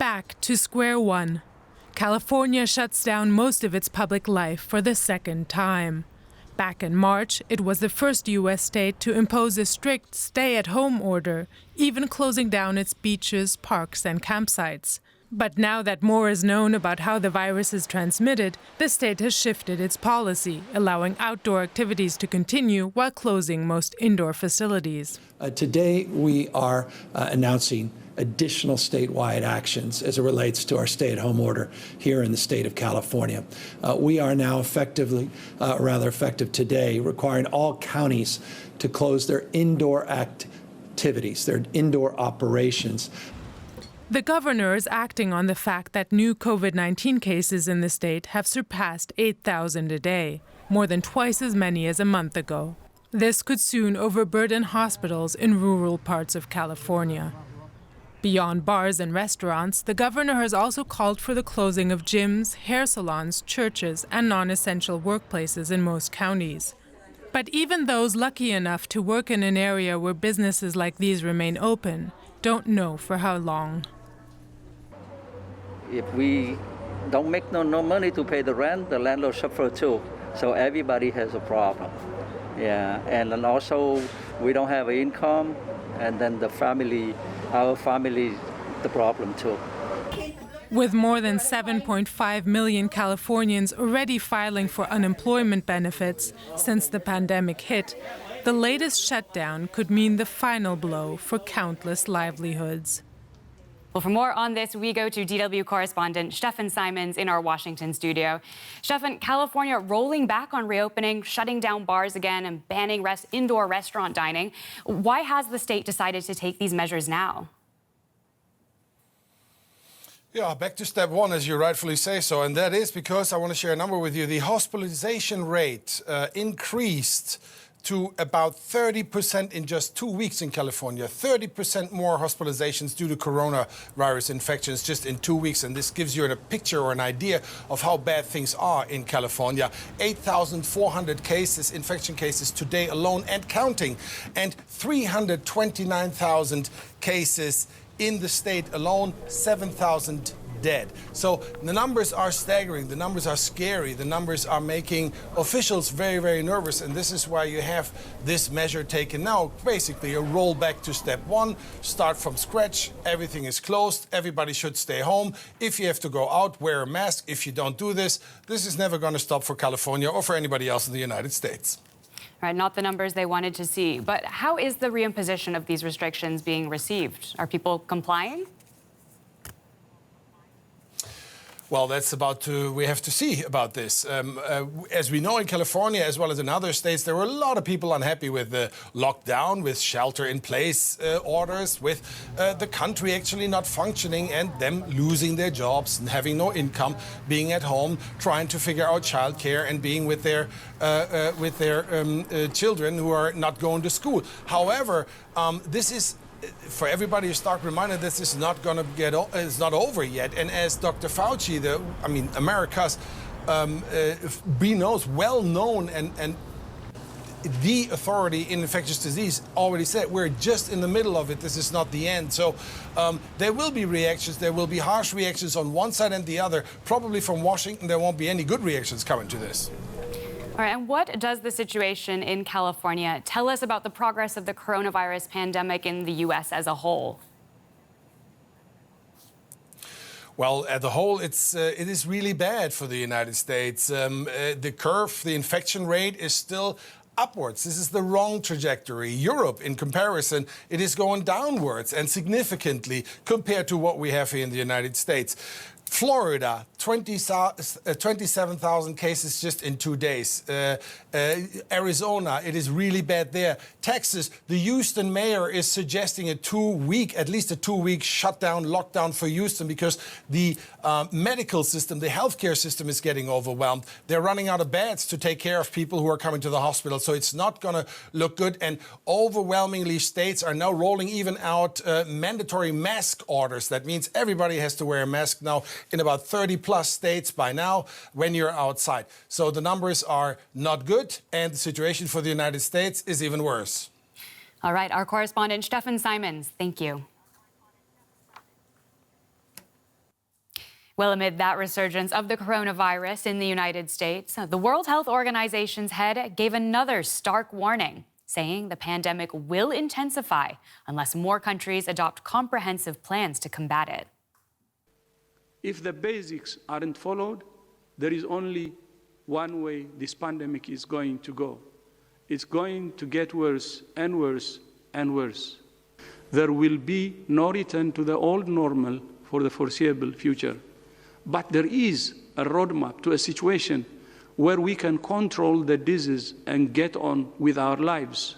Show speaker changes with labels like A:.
A: Back to square one. California shuts down most of its public life for the second time. Back in March, it was the first U.S. state to impose a strict stay-at-home order, even closing down its beaches, parks, and campsites. But now that more is known about how the virus is transmitted, the state has shifted its policy, allowing outdoor activities to continue while closing most indoor facilities.
B: Today, we are announcing additional statewide actions as it relates to our stay-at-home order here in the state of California. We are now effective today, requiring all counties to close their indoor activities, their indoor operations.
A: The governor is acting on the fact that new COVID-19 cases in the state have surpassed 8,000 a day, more than twice as many as a month ago. This could soon overburden hospitals in rural parts of California. Beyond bars and restaurants, the governor has also called for the closing of gyms, hair salons, churches, and non-essential workplaces in most counties. But even those lucky enough to work in an area where businesses like these remain open don't know for how long.
C: If we don't make no money to pay the rent, the landlord suffers too. So everybody has a problem. Yeah, and then also we don't have income, and then our family, the problem too.
A: With more than 7.5 million Californians already filing for unemployment benefits since the pandemic hit, the latest shutdown could mean the final blow for countless livelihoods.
D: Well, for more on this, we go to DW correspondent Stefan Simons in our Washington studio. Stefan, California rolling back on reopening, shutting down bars again, and banning indoor restaurant dining. Why has the state decided to take these measures now?
E: Yeah, back to step one, as you rightfully say so, and that is because I want to share a number with you. The hospitalization rate increased to about 30% in just 2 weeks in California. 30% more hospitalizations due to coronavirus infections just in 2 weeks. And this gives you a picture or an idea of how bad things are in California. 8,400 cases, infection cases today alone and counting. And 329,000 cases in the state alone, 7,000 dead. So the numbers are staggering, the numbers are scary, the numbers are making officials very, very nervous, and this is why you have this measure taken now. Basically a rollback to step one, start from scratch, everything is closed, everybody should stay home. If you have to go out, wear a mask. If you don't do this, this is never going to stop for California or for anybody else in the United States.
D: Right, not the numbers they wanted to see, but how is the reimposition of these restrictions being received? Are people complying?
E: Well, we have to see about this. As we know in California, as well as in other states, there were a lot of people unhappy with the lockdown, with shelter-in-place orders, with the country actually not functioning and them losing their jobs and having no income, being at home, trying to figure out childcare and being with their children who are not going to school. However, this is for everybody a stark reminder this is not going to it's not over yet. And as Dr. Fauci, America's well-known and the authority in infectious disease already said, we're just in the middle of it. This is not the end. So there will be reactions. There will be harsh reactions on one side and the other. Probably from Washington, there won't be any good reactions coming to this.
D: All right, and what does the situation in California tell us about the progress of the coronavirus pandemic in the U.S. as a whole?
E: Well, as a whole, it is really bad for the United States. The curve, the infection rate is still upwards. This is the wrong trajectory. Europe, in comparison, it is going downwards and significantly compared to what we have here in the United States. Florida, 27,000 cases just in 2 days. Arizona, it is really bad there. Texas, the Houston mayor is suggesting at least a two-week shutdown, lockdown for Houston because the medical system, the healthcare system is getting overwhelmed. They're running out of beds to take care of people who are coming to the hospital. So it's not going to look good. And overwhelmingly, states are now rolling even out mandatory mask orders. That means everybody has to wear a mask now in about 30 plus states by now when you're outside. So the numbers are not good, and the situation for the United States is even worse.
D: All right, our correspondent Stefan Simons, thank you. Well, amid that resurgence of the coronavirus in the United States, the World Health Organization's head gave another stark warning, saying the pandemic will intensify unless more countries adopt comprehensive plans to combat it.
F: If the basics aren't followed, there is only one way this pandemic is going to go. It's going to get worse and worse and worse. There will be no return to the old normal for the foreseeable future. But there is a roadmap to a situation where we can control the disease and get on with our lives.